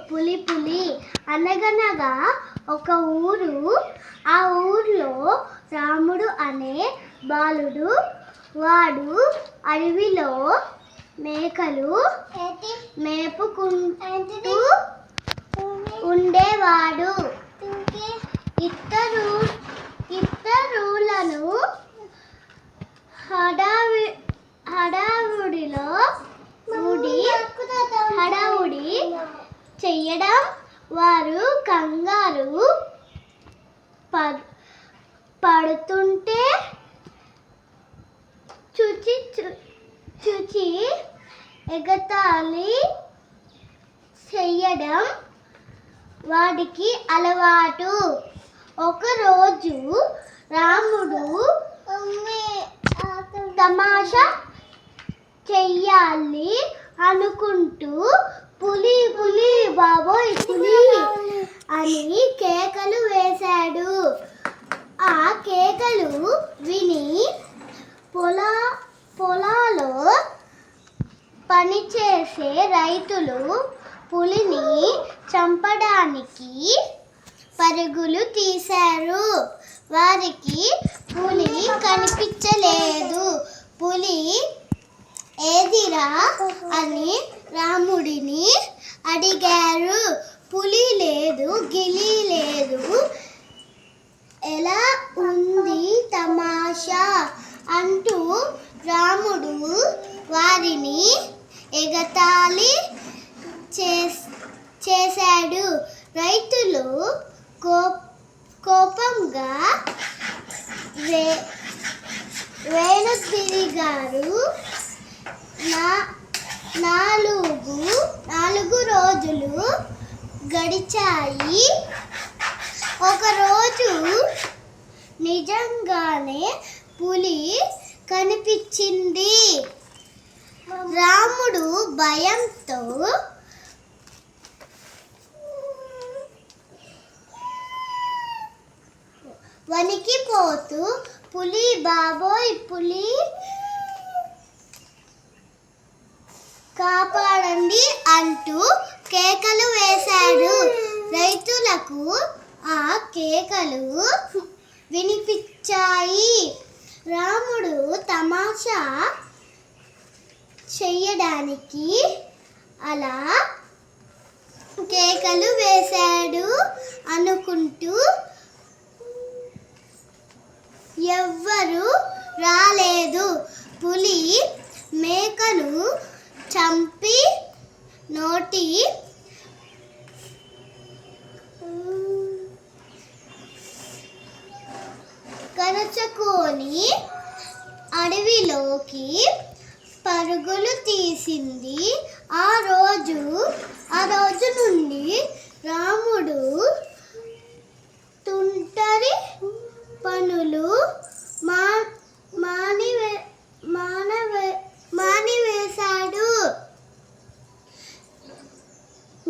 పులి పులి. అనగనగా ఒక ఊరు. ఆ ఊర్లో రాముడు అనే బాలుడు. వాడు అడవిలో మేకలు మేపుకుంటూ ఉండేవాడు. ఇతరులను హడావుడి చెయ్యడం వారు కంగారు పడుతుంటే చూచి ఎగతాళి చెయ్యడం వాడికి అలవాటు. ఒకరోజు రాముడు తమాషా చెయ్యాలి అనుకుంటూ పులి పులి బాబోయ్ పులి అని కేకలు వేశాడు. ఆ కేకలు విని పొలాలో పనిచేసే రైతులు పులిని చంపడానికి పరుగులు తీశారు. వారికి పులి కనిపించలేదు. పులి ఏదిరా అని రాముడిని అడిగారు. పులి లేదు, గిలి లేదు, ఎలా ఉంది తమాషా అంటూ రాముడు వారిని ఎగతాళి చేశాడు. రైతులు కోపంగా వెనుతిరిగారు. 4 రోజులు గడిచాయి. ఒకరోజు నిజంగానే పులి కనిపించింది. రాముడు భయంతో వణికిపోతూ పులి బాబోయ్ పులి కాపాడండి అంటూ కేకలు వేశాడు. రైతులకు ఆ కేకలు వినిపించాయి. రాముడు తమాషా చెయ్యడానికి అలా కేకలు వేశాడు అనుకుంటూ ఎవ్వరూ రాలేదు. పులి మేకను చంపి నోటి కరచుకొని అడవిలోకి పరుగులు తీసింది. ఆ రోజు నుండి రాముడు తుంటరి పనులు మానివేశాడు.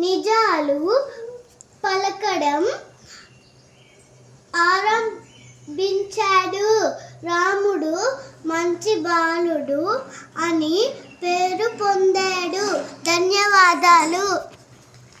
నిజాలు పలకడం ఆరంభించాడు. రాముడు మంచి బాలుడు అని పేరు పొందాడు. ధన్యవాదాలు.